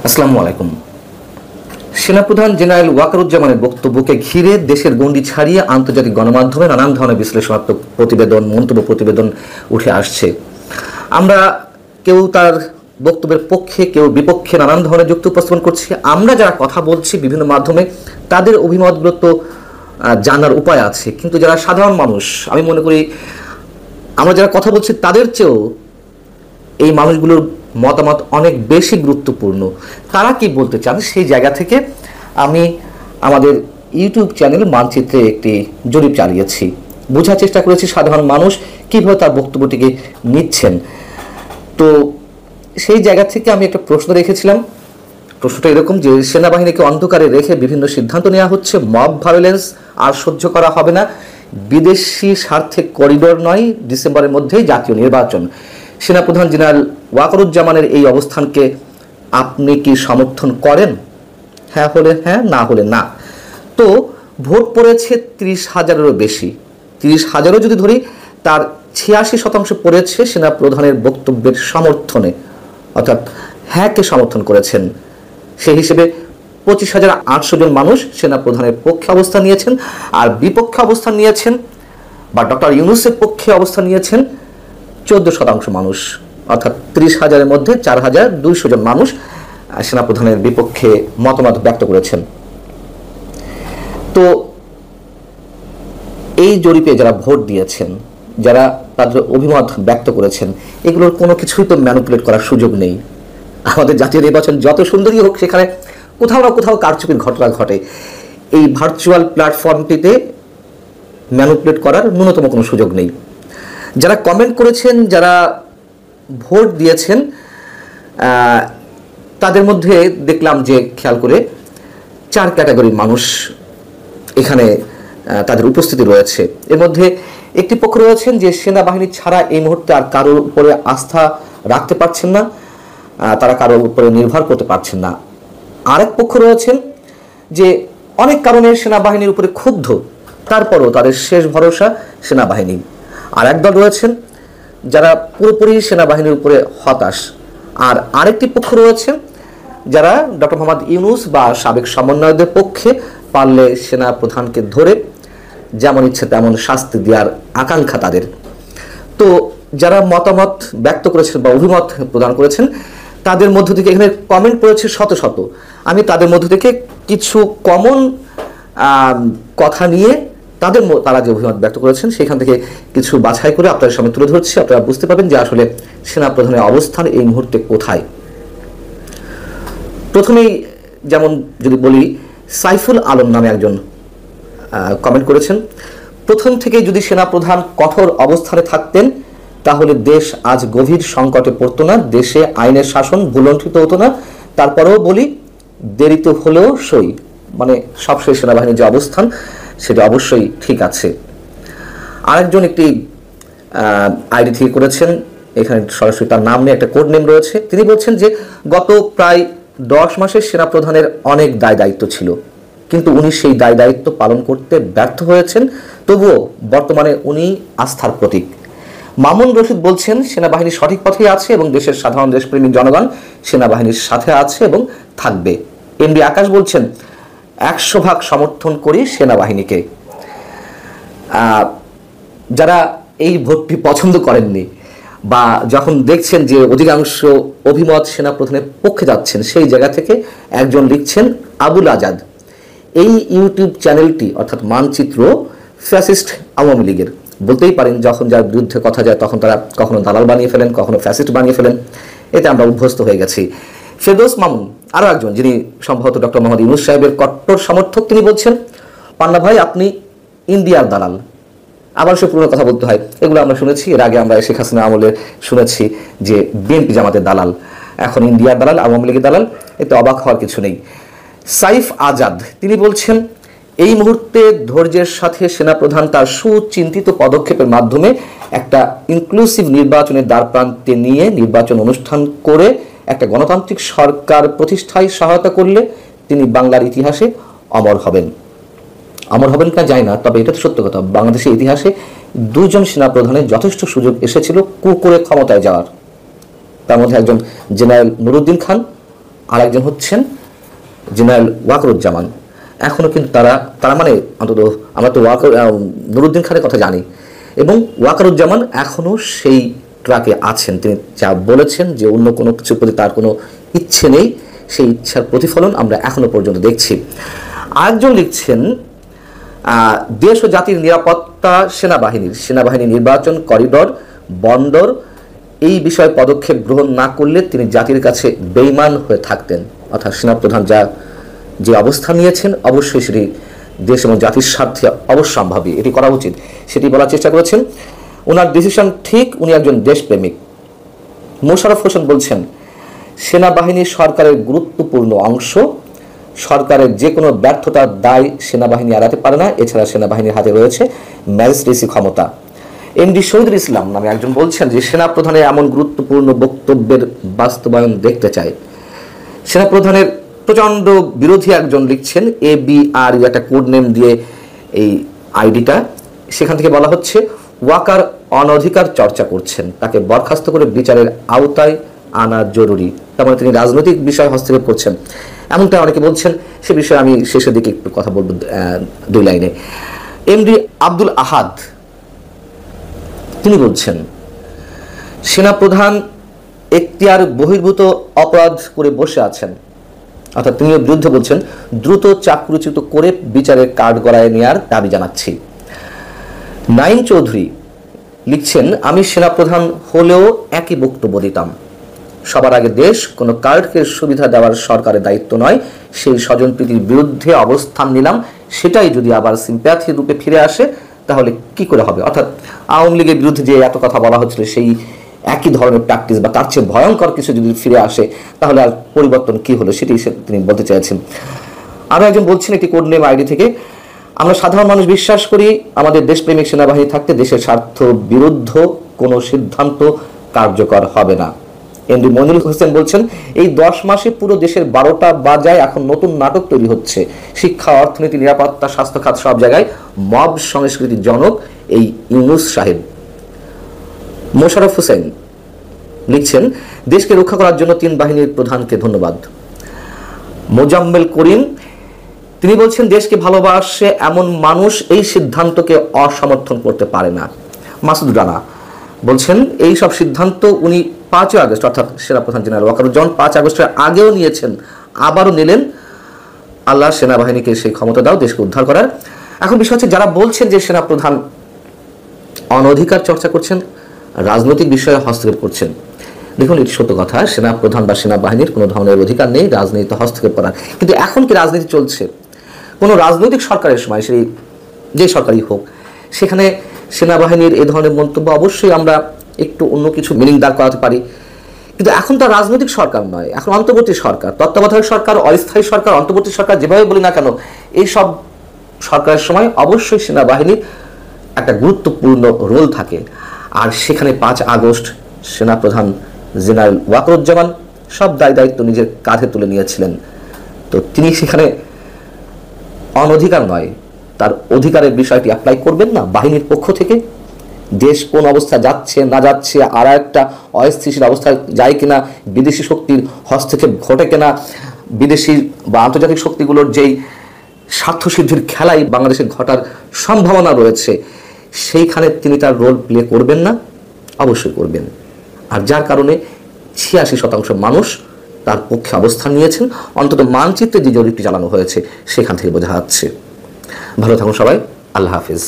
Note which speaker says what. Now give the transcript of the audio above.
Speaker 1: আসসালামু আলাইকুম। সেনাপ্রধান জেনারেল ওয়াকারুজ্জামানের বক্তব্যকে ঘিরে দেশের গণ্ডি ছাড়িয়ে আন্তর্জাতিক গণমাধ্যমে নানান ধরনের বিশ্লেষণাত্মক প্রতিবেদন, মন্তব্য প্রতিবেদন উঠে আসছে। আমরা কেউ তার বক্তব্যের পক্ষে, কেউ বিপক্ষে নানান ধরনের যুক্তি উপস্থাপন করছি। আমরা যারা কথা বলছি বিভিন্ন মাধ্যমে, তাদের অভিমতগুলো তো জানার উপায় আছে, কিন্তু যারা সাধারণ মানুষ, আমি মনে করি আমরা যারা কথা বলছি তাদের চেয়েও এই মানুষগুলোর মতামত অনেক বেশি গুরুত্বপূর্ণ। তারা কি বলতে চান সেই জায়গা থেকে আমি আমাদের ইউটিউব চ্যানেল মানচিত্রে একটি জরিপ চালিয়েছি, বোঝার চেষ্টা করেছি সাধারণ মানুষ কীভাবে তার বক্তব্যটিকে নিচ্ছেন। তো সেই জায়গা থেকে আমি একটা প্রশ্ন রেখেছিলাম। প্রশ্নটা এরকম যে সেনাবাহিনীকে অন্ধকারে রেখে বিভিন্ন সিদ্ধান্ত নেওয়া হচ্ছে, মব ভায়োলেন্স আর সহ্য করা হবে না, বিদেশি স্বার্থে করিডোর নয়, ডিসেম্বরের মধ্যেই জাতীয় নির্বাচন। সেনাপ্রধান জেনারেল ওয়াকারুজ্জামানের এই অবস্থানকে আপনি কি সমর্থন করেন? হ্যাঁ হলে হ্যাঁ, না হলে না। তো ভোট পড়েছে 30,000-এরও বেশি। 30,000-ও যদি ধরি, তার 86% পড়েছে সেনাপ্রধানের বক্তব্যের সমর্থনে, অর্থাৎ হ্যাঁকে সমর্থন করেছেন। সেই হিসেবে 25,800 জন মানুষ সেনাপ্রধানের পক্ষে অবস্থান নিয়েছেন, আর বিপক্ষে অবস্থান নিয়েছেন বা ডক্টর ইউনূসের পক্ষে অবস্থান নিয়েছেন 14% মানুষ, অর্থাৎ 30,000-এর মধ্যে 4,200 জন মানুষ সেনাপ্রধানের বিপক্ষে মতামত ব্যক্ত করেছেন। তো এই জরিপে যারা ভোট দিয়েছেন, যারা তাদের অভিমত ব্যক্ত করেছেন, এগুলোর কোনো কিছুই তো ম্যানিপুলেট করার সুযোগ নেই। আমাদের জাতীয় নির্বাচন যত সুন্দরই হোক, সেখানে কোথাও না কোথাও কারচুপির ঘটনা ঘটে। এই ভার্চুয়াল প্ল্যাটফর্মটিতে ম্যানিপুলেট করার ন্যূনতম কোনো সুযোগ নেই। যারা কমেন্ট করেছেন, যারা ভোট দিয়েছেন, তাদের মধ্যে দেখলাম যে খেয়াল করে 4 ক্যাটাগরির মানুষ এখানে তাদের উপস্থিতি রয়েছে। এর মধ্যে একটি পক্ষ রয়েছেন যে সেনাবাহিনী ছাড়া এই মুহূর্তে আর কারোর উপরে আস্থা রাখতে পারছেন না, তারা কারোর উপরে নির্ভর করতে পারছেন না। আরেক পক্ষ রয়েছেন যে অনেক কারণে সেনাবাহিনীর উপরে ক্ষুব্ধ, তারপরও তাদের শেষ ভরসা সেনাবাহিনী। আর একদল রয়েছেন যারা পুরোপুরি সেনাবাহিনীর উপরে হতাশ। আর আরেকটি পক্ষ রয়েছে যারা ডক্টর মোহাম্মদ ইউনূস বা সাবেক সমন্বয়কদের পক্ষে, পারলে সেনা প্রধানকে ধরে যেমন ইচ্ছে তেমন শাস্তি দেওয়ার আকাঙ্ক্ষা তাদের। তো যারা মতামত ব্যক্ত করেছেন বা অভিমত প্রদান করেছেন, তাদের মধ্য থেকে এখানে কমেন্ট করেছে শত শত। আমি তাদের মধ্য থেকে কিছু কমন কথা নিয়ে তারা যে অভিমত ব্যক্ত করেছেন সেখান থেকে কিছু বাছাই করে আপনাদের সামনে তুলে ধরছি। আপনারা বুঝতে পারবেন যে আসলে সেনাপ্রধানের অবস্থান এই মুহূর্তে কোথায়। প্রথমেই যেমন যদি বলি, সাইফুল আলম নামে একজন কমেন্ট করেছেন, প্রথম থেকে যদি সেনাপ্রধান কঠোর অবস্থানে থাকতেন তাহলে দেশ আজ গভীর সংকটে পড়তো না, দেশে আইনের শাসন ভুলণ্ঠিত হতো না। তারপরেও বলি, দেরিতে হলেও সই, মানে সবশেষ সেনাবাহিনীর যে অবস্থান সেটা অবশ্যই ঠিক আছে। আরেকজন একটি আইডি থেকে করেছেন, এখানে সরাসরি তার নাম নিয়ে একটা কোড নেম রয়েছে। তিনি বলছেন যে গত প্রায় 10 মাসের সেনাপ্রধানের অনেক দায় দায়িত্ব ছিল, কিন্তু উনি সেই দায় দায়িত্ব পালন করতে ব্যর্থ হয়েছেন। তবুও বর্তমানে উনি আস্থার প্রতীক। মামুন রশিদ বলছেন সেনাবাহিনী সঠিক পথেই আছে এবং দেশের সাধারণ দেশপ্রেমী জনগণ সেনাবাহিনীর সাথে আছে এবং থাকবে। এমডি আকাশ বলছেন 100% সমর্থন করি সেনাবাহিনীকে। যারা এই ভোটটি পছন্দ করেননি বা যখন দেখছেন যে অধিকাংশ অভিমত সেনাপ্রধানের পক্ষে যাচ্ছেন, সেই জায়গা থেকে একজন লিখছেন আবুল আজাদ, এই ইউটিউব চ্যানেলটি অর্থাৎ মানচিত্র ফ্যাসিস্ট আওয়ামী লীগের। বলতেই পারেন যখন যার বিরুদ্ধে কথা যায় তখন তারা কখনো দালাল বানিয়ে ফেলেন, কখনো ফ্যাসিস্ট বানিয়ে ফেলেন। এতে আমরা অভ্যস্ত হয়ে গেছি। ফেরদৌস মামুন আরও একজন, যিনি সম্ভবত ডক্টর মোহাম্মদ ইউনূস সাহেবের কট্টর সমর্থক, তিনি বলছেন পান্না ভাই আপনি ইন্ডিয়ার দালাল। আবার সে পুরনো কথা বলতে হয়, এগুলো আমরা শুনেছি। এর আগে আমরা শেখ হাসিনা আমলে শুনেছি যে বিএনপি জামাতের দালাল, এখন ইন্ডিয়ার দালাল, আওয়ামী লীগের দালাল। এতে অবাক হওয়ার কিছু নেই। সাইফ আজাদ তিনি বলছেন এই মুহূর্তে ধৈর্যের সাথে সেনাপ্রধান তার সুচিন্তিত পদক্ষেপের মাধ্যমে একটা ইনক্লুসিভ নির্বাচনের দ্বারপ্রান্তে নিয়ে নির্বাচন অনুষ্ঠান করে একটা গণতান্ত্রিক সরকার প্রতিষ্ঠায় সহায়তা করলে তিনি বাংলার ইতিহাসে অমর হবেন। অমর হবেন কিনা যায় না, তবে এটা তো সত্য কথা, বাংলাদেশের ইতিহাসে 2 জন সেনাপ্রধানের যথেষ্ট সুযোগ এসেছিল কু করে ক্ষমতায় যাওয়ার। তার মধ্যে একজন জেনারেল নুরুদ্দিন খান আর একজন হচ্ছেন জেনারেল ওয়াকারুজ্জামান। এখনও কিন্তু তারা মানে অন্তত আমরা তো নুরুদ্দিন খানের কথা জানি, এবং ওয়াকারুজ্জামান এখনও সেই ট্রাকে আছেন। তিনি যা বলেছেন যে অন্য কোনো কিছুর প্রতি তার কোনো ইচ্ছে নেই, সেই ইচ্ছার প্রতিফলন আমরা এখনো পর্যন্ত দেখছি। আরেকজন লিখছেন, দেশ ও জাতির নিরাপত্তা সেনাবাহিনী নির্বাচন করিডর বন্দর এই বিষয়ে পদক্ষেপ গ্রহণ না করলে তিনি জাতির কাছে বেঈমান হয়ে থাকতেন। অর্থাৎ সেনাপ্রধান যে অবস্থান নিয়েছেন অবশ্যই সেটি দেশ এবং জাতির স্বার্থে অবশ্যম্ভাবী, এটি করা উচিত, সেটি বলার চেষ্টা করেছেন। ওনার ডিসিশন ঠিক, উনি একজন দেশপ্রেমিক। মোশাররফ হোসেন বলছেন, সেনাবাহিনী সরকারের গুরুত্বপূর্ণ অংশ, সরকারের যে কোনো ব্যর্থতার দায় সেনাবাহিনী এড়াতে পারে না। এছাড়া সেনাবাহিনীর হাতে রয়েছে ম্যাজিস্ট্রেসি ক্ষমতা। এমডি শহীদুল ইসলাম নামে একজন বলছেন যে সেনাপ্রধানের এমন গুরুত্বপূর্ণ বক্তব্যের বাস্তবায়ন দেখতে চায়। সেনাপ্রধানের প্রচণ্ড বিরোধী একজন লিখছেন, ABR একটা কোড নেম দিয়ে এই আইডিটা, সেখান থেকে বলা হচ্ছে ওয়াকার অনধিকার চর্চা করছেন, তাকে বরখাস্ত করে বিচারের আওতায় আনা জরুরি। তার মানে তিনি রাজনৈতিক বিষয়ে হস্তক্ষেপ করছেন, এমনটা অনেকে বলছেন। সে বিষয়ে আমি শেষের দিকে একটু কথা বলবো 2 লাইনে। এমডি আব্দুল আহাদ তিনি বলছেন, সেনাপ্রধান এখতিয়ার বহির্ভূত অপরাধ করে বসে আছেন। অর্থাৎ তিনি বিরুদ্ধে বলছেন, দ্রুত চাকরুচ্যুত করে বিচারের কাঠগড়ায় নেওয়ার দাবি জানাচ্ছি। নাইম চৌধুরী লিখছেন, আমি সেনাপ্রধান হলেও একই বক্তব্য দিতাম। সবার আগে দেশ, কোনো কার্ডকে সুবিধা দেওয়ার সরকারের দায়িত্ব নয়। সেই স্বজনপ্রীতির বিরুদ্ধে অবস্থান নিলাম, সেটাই যদি আবার সিম্প্যাথির রূপে ফিরে আসে তাহলে কি করে হবে? অর্থাৎ আওয়ামী লীগের বিরুদ্ধে যে এত কথা বলা হচ্ছিল, সেই একই ধরনের প্র্যাকটিস বা তার চেয়ে ভয়ঙ্কর কিছু যদি ফিরে আসে তাহলে আর পরিবর্তন কি হলো, সেটি তিনি বলতে চাইছেন। আরও একজন বলছেন একটি কোড নেম আইডি থেকে, আমরা সাধারণ মানুষ বিশ্বাস করি আমাদের দেশপ্রেমিক সেনাবাহিনী থাকতে দেশের স্বার্থ বিরুদ্ধ কোনো সিদ্ধান্ত কার্যকর হবে না। এমডি মনিরুল হোসেন বলছেন, এই 10 মাসে পুরো দেশের 12টা বাজায় এখন নতুন নাটক তৈরি হচ্ছে। শিক্ষা, অর্থনীতি, নিরাপত্তা, স্বাস্থ্য খাত সব জায়গায় মব সংস্কৃতির জনক এই ইউনুস সাহেব। মোশাররফ হোসেন লিখছেন, দেশকে রক্ষা করার জন্য 3 বাহিনীর প্রধানকে ধন্যবাদ। মোজাম্মেল করিম তিনি বলছেন, দেশকে ভালোবাসে এমন মানুষ এই সিদ্ধান্তকে অসমর্থন করতে পারে না। মাসুদ রানা বলছেন, এই সব সিদ্ধান্ত উনি 5 আগস্ট অর্থাৎ সেনাপ্রধান জেনারেল ওয়াকারুজ্জামান 5 আগস্টের আগেও নিয়েছেন, আবারও নিলেন। আল্লাহ সেনাবাহিনীকে সেই ক্ষমতা দাও দেশকে উদ্ধার করার। এখন বিষয় হচ্ছে, যারা বলছেন যে সেনাপ্রধান অনধিকার চর্চা করছেন, রাজনৈতিক বিষয়ে হস্তক্ষেপ করছেন, দেখুন এটি সত্য কথা, সেনাপ্রধান বা সেনাবাহিনীর কোনো ধরনের অধিকার নেই রাজনীতিতে হস্তক্ষেপ করার। কিন্তু এখন কি রাজনীতি চলছে? কোনো রাজনৈতিক সরকারের সময়, সেই যে সরকারই হোক, সেখানে সেনাবাহিনীর এ ধরনের মন্তব্য অবশ্যই আমরা একটু অন্য কিছু মিনিং দাঁড় করাতে পারি। কিন্তু এখন তো রাজনৈতিক সরকার নয়, এখন অন্তর্বর্তী সরকার, তত্ত্বাবধায়ক সরকার, অস্থায়ী সরকার, অন্তর্বর্তী সরকার, যেভাবে বলি না কেন, এই সব সরকারের সময় অবশ্যই সেনাবাহিনীর একটা গুরুত্বপূর্ণ রোল থাকে। আর সেখানে 5 আগস্ট সেনাপ্রধান জেনারেল ওয়াকারুজ্জামান সব দায়িত্ব নিজের কাঁধে তুলে নিয়েছিলেন। তো তিনি সেখানে অনধিকার নয়, তার অধিকারের বিষয়টি অ্যাপ্লাই করবেন না বাহিনীর পক্ষ থেকে? দেশ কোন অবস্থা যাচ্ছে না যাচ্ছে, আর একটা অস্থিতিশীল অবস্থায় যায় কিনা, বিদেশি শক্তির হস্তক্ষেপ ঘটে কিনা, বিদেশি বা আন্তর্জাতিক শক্তিগুলোর যেই স্বার্থসিদ্ধির খেলাই বাংলাদেশের ঘটার সম্ভাবনা রয়েছে, সেইখানে তিনি তার রোল প্লে করবেন না? অবশ্যই করবেন। আর যার কারণে 86% মানুষ তার পক্ষে অবস্থান নিয়েছেন, অন্তত মানচিত্রে যে জরিপটি চালানো হয়েছে সেখান থেকে বোঝা যাচ্ছে। ভালো থাকুন সবাই, আল্লাহ হাফিজ।